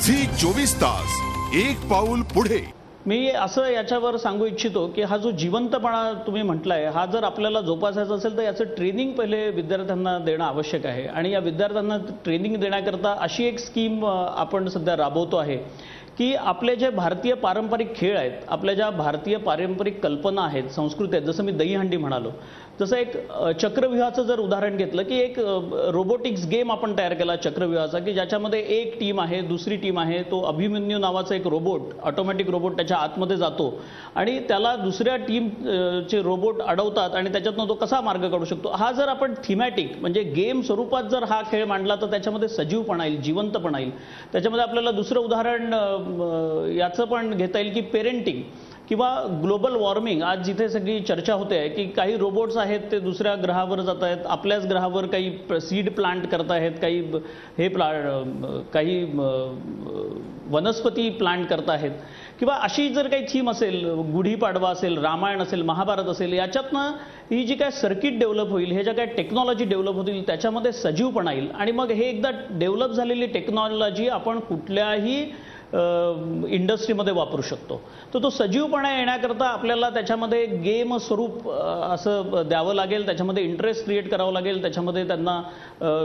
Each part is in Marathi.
झी 24 तास, एक पाऊल पुढे। मी असं याच्यावर सांगू इच्छितो की हा जो जिवंतपणा तुम्ही म्हटलाय, हा जर आपल्याला जोपासायचा असेल तर याचं ट्रेनिंग पहिले विद्यार्थ्यांना देणं आवश्यक आहे। आणि या विद्यार्थ्यांना ट्रेनिंग देण्याकरता अशी एक स्कीम आपण सध्या राबवतो आहे की आपले जे भारतीय पारंपरिक खेळ आहेत, आपल्या ज्या भारतीय पारंपरिक कल्पना आहेत, संस्कृती आहेत, जसं मी दहीहंडी म्हणालो, जसं एक चक्रव्यूहाचं जर उदाहरण घेतलं की एक रोबोटिक्स गेम आपण तयार केला चक्रव्यूहाचा, की ज्याच्यामध्ये एक टीम आहे, दुसरी टीम आहे, तो अभिमन्यू नावाचा एक रोबोट, ऑटोमॅटिक रोबोट त्याच्या आतमध्ये जातो आणि त्याला दुसऱ्या टीमचे रोबोट अडवतात आणि त्याच्यातनं तो कसा मार्ग काढू शकतो। हा जर आपण थीमॅटिक म्हणजे गेम स्वरूपात जर हा खेळ मांडला तर त्याच्यामध्ये सजीवपणा येईल, जिवंतपणा येईल। त्याच्यामध्ये आपल्याला दुसरं उदाहरण याचं पण घेता येईल की पेरेंटिंग किंवा ग्लोबल वॉर्मिंग। आज जिथे सगळी चर्चा होते आहे की काही रोबोट्स आहेत ते दुसऱ्या ग्रहावर जात आहेत, आपल्याच ग्रहावर काही सीड प्लांट करत आहेत, काही वनस्पती प्लांट करत आहेत, किंवा अशी जर काही थीम असेल, गुढीपाडवा असेल, रामायण असेल, महाभारत असेल, याच्यातनं ही जी काय सर्किट डेव्हलप होईल, हे ज्या काय टेक्नॉलॉजी डेव्हलप होतील त्याच्यामध्ये सजीवपणा येईल। आणि मग हे एकदा डेव्हलप झालेली टेक्नॉलॉजी आपण कुठल्याही इंडस्ट्रीमध्ये वापरू शकतो। तर तो सजीवपणा येण्याकरता आपल्याला त्याच्यामध्ये गेम स्वरूप असं द्यावं लागेल, त्याच्यामध्ये इंटरेस्ट क्रिएट करावं लागेल, त्याच्यामध्ये त्यांना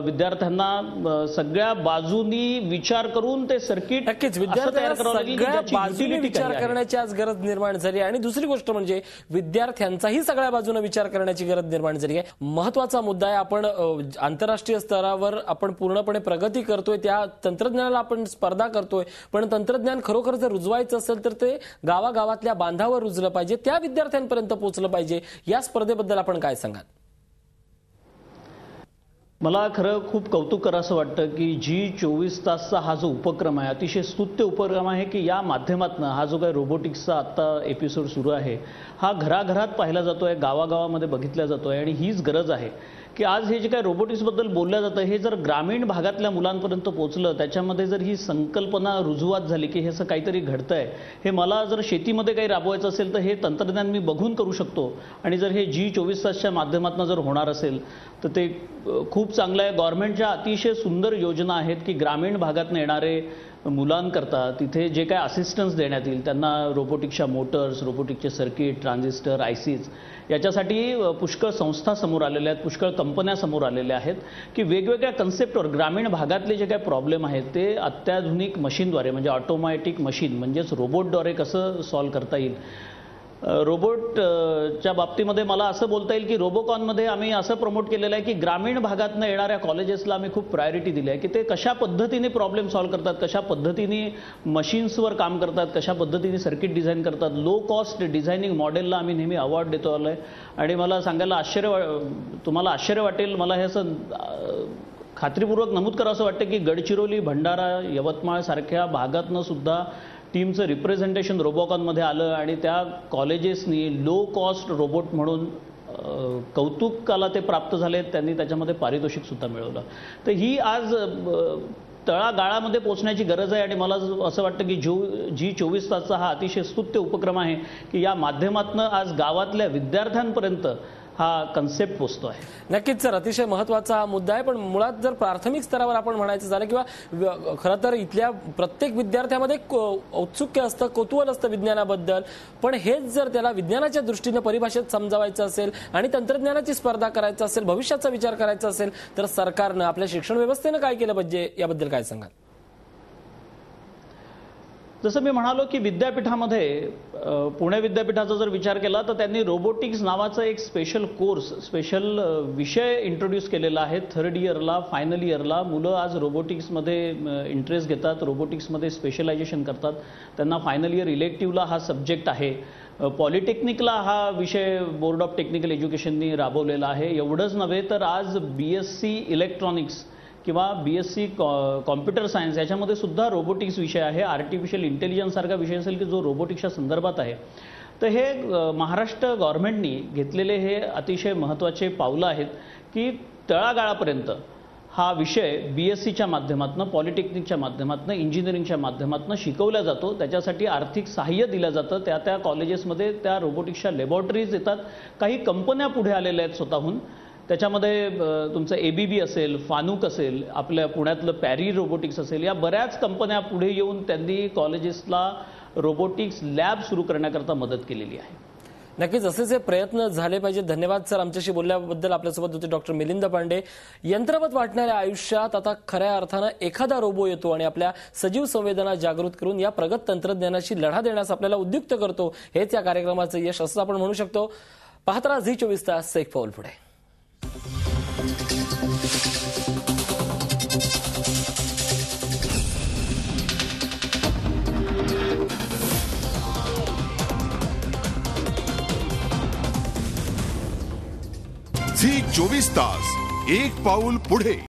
विद्यार्थ्यांना सगळ्या बाजूनी विचार करून ते सर्किट तयार करावं लागेल, विचार करण्याची आज गरज निर्माण झाली। आणि दुसरी गोष्ट म्हणजे विद्यार्थ्यांचाही सगळ्या बाजूने विचार करण्याची गरज निर्माण झाली आहे। महत्त्वाचा मुद्दा आहे, आपण आंतरराष्ट्रीय स्तरावर आपण पूर्णपणे प्रगती करतोय, त्या तंत्रज्ञानाला आपण स्पर्धा करतोय, पण तंत्रज्ञान खरोखर जर रुजवायचं असेल तर ते गावागावातल्या बांधावर रुजलं पाहिजे, त्या विद्यार्थ्यांपर्यंत पोहोचलं पाहिजे। या स्पर्धेबद्दल आपण काय सांगाल? मला खरं खूप कौतुक करावंसं वाटतं की G24 तासचा हा जो उपक्रम आहे, अतिशय स्तुत्य उपक्रम आहे की या माध्यमातून हा जो काही रोबोटिक्सचा आता एपिसोड सुरू आहे, हा घराघरात पाहिला जातोय, गावागावामध्ये बघितला जातोय। आणि हीच गरज आहे की आज हे जे काही रोबोटिक्सबद्दल बोललं जातं हे जर ग्रामीण भागातल्या मुलांपर्यंत पोहोचलं, त्याच्यामध्ये जर ही संकल्पना रुजुवात झाली की हे असं काहीतरी घडतंय, हे मला जर शेतीमध्ये काही राबवायचं असेल तर हे तंत्रज्ञान मी बघून करू शकतो। आणि जर हे G24 तासच्या माध्यमातून जर होणार असेल तर ते खूप चांगलं आहे। गव्हर्नमेंटच्या अतिशय सुंदर योजना आहेत की ग्रामीण भागातून येणारे मुलांकरता तिथे जे काय असिस्टन्स देण्यात येईल, त्यांना रोबोटिक्सच्या मोटर्स, रोबोटिक्सचे सर्किट, ट्रान्झिस्टर, आयसीज, याच्यासाठी पुष्कळ संस्था समोर आलेल्या आहेत, पुष्कळ कंपन्या समोर आलेल्या आहेत की वेगवेगळ्या कन्सेप्टवर ग्रामीण भागातले जे काही प्रॉब्लेम आहेत ते अत्याधुनिक मशीनद्वारे म्हणजे ऑटोमॅटिक मशीन म्हणजेच रोबोटद्वारे कसं सॉल्व्ह करता येईल। रोबोटच्या बाबतीमध्ये मला असं बोलता येईल की रोबोकॉनमध्ये आम्ही असं प्रमोट केलेलं आहे की ग्रामीण भागातनं येणाऱ्या कॉलेजेसला आम्ही खूप प्रायोरिटी दिली आहे की ते कशा पद्धतीने प्रॉब्लेम सॉल्व्ह करतात, कशा पद्धतीने मशीन्सवर काम करतात, कशा पद्धतीने सर्किट डिझाईन करतात। लो कॉस्ट डिझायनिंग मॉडेलला आम्ही नेहमी अवॉर्ड देतो आलो आहे। आणि मला सांगायला तुम्हाला आश्चर्य वाटेल, मला हे असं खात्रीपूर्वक नमूद करावं असं वाटतं की गडचिरोली, भंडारा, यवतमाळ सारख्या भागातनं सुद्धा टीमचं रिप्रेझेंटेशन रोबोकॉनमध्ये आलं आणि त्या कॉलेजेसनी लो कॉस्ट रोबोट म्हणून कौतुकाला ते प्राप्त झाले, त्यांनी त्याच्यामध्ये पारितोषिक सुद्धा मिळवलं। तर ही आज तळागाळामध्ये पोहोचण्याची गरज आहे। आणि मला असं वाटतं की G24 तासचा हा अतिशय स्तुत्य उपक्रम आहे की या माध्यमातून आज गावातल्या विद्यार्थ्यांपर्यंत हा कन्सेप्ट पोचतो आहे। नक्कीच सर, अतिशय महत्त्वाचा हा मुद्दा आहे। पण मुळात जर प्राथमिक स्तरावर आपण म्हणायचं झालं किंवा खरं तर इथल्या प्रत्येक विद्यार्थ्यामध्ये औत्सुक्य असतं, कौतूहल असतं विज्ञानाबद्दल, पण हेच जर त्याला विज्ञानाच्या दृष्टीने परिभाषेत समजावायचं असेल आणि तंत्रज्ञानाची स्पर्धा करायचं असेल, भविष्याचा विचार करायचा असेल तर सरकारनं, आपल्या शिक्षण व्यवस्थेनं काय केलं पाहिजे, याबद्दल काय सांगाल? जसं मी म्हणालो की विद्यापीठामध्ये पुणे विद्यापीठाचा जर विचार केला तर त्यांनी रोबोटिक्स नावाचा एक स्पेशल कोर्स, स्पेशल विषय इंट्रोड्यूस केलेला आहे। 3rd इयरला, फायनल इयरला मुलं आज रोबोटिक्समध्ये इंटरेस्ट घेतात, रोबोटिक्समध्ये स्पेशलायझेशन करतात। त्यांना फायनल इयर इलेक्टिव्हला हा सब्जेक्ट आहे। पॉलिटेक्निकला हा विषय बोर्ड ऑफ टेक्निकल एज्युकेशननी राबवलेला आहे। एवढंच नव्हे तर आज BSc इलेक्ट्रॉनिक्स किंवा BSc कॉम्प्युटर सायन्स याच्यामध्ये सुद्धा रोबोटिक्स विषय आहे। आर्टिफिशियल इंटेलिजन्स सारखा विषय असेल की जो रोबोटिक्सच्या संदर्भात आहे। तर हे महाराष्ट्र गव्हर्नमेंटनी घेतलेले हे अतिशय महत्त्वाचे पावलं आहेत की तळागाळापर्यंत हा विषय BScच्या माध्यमातून, पॉलिटेक्निकच्या माध्यमातून, इंजिनिअरिंगच्या माध्यमातून शिकवला जातो। त्याच्यासाठी आर्थिक सहाय्य दिलं जातं। त्या कॉलेजेसमध्ये त्या रोबोटिक्सच्या लॅबोरेटरीज येतात, काही कंपन्या पुढे आलेल्या आहेत स्वतःहून त्याच्यामध्ये तुमचं ABB असेल, फानुक असेल, आपल्या पुण्यातलं पॅरी रोबोटिक्स असेल, या बऱ्याच कंपन्या पुढे येऊन त्यांनी कॉलेजेसला रोबोटिक्स लॅब सुरू करण्याकरता मदत केलेली आहे. नक्कीच असेच प्रयत्न झाले पाहिजे. धन्यवाद सर आमच्याशी बोलल्याबद्दल. आपल्यासोबत होते डॉक्टर मिलिंद पांडे. यंत्रवत वाटणाऱ्या आयुष्यात आता खऱ्या अर्थानं एखादा रोबो येतो आणि आपल्या सजीव संवेदना जागृत करून या प्रगत तंत्रज्ञानाशी लढा देण्यास आपल्याला उद्युक्त करतो. हेच या कार्यक्रमाचं यश असं आपण म्हणू शकतो. पाहत राहा झी 24 तास, एक पाऊल पुढे. झी 24 तास, एक पाऊल पुढे.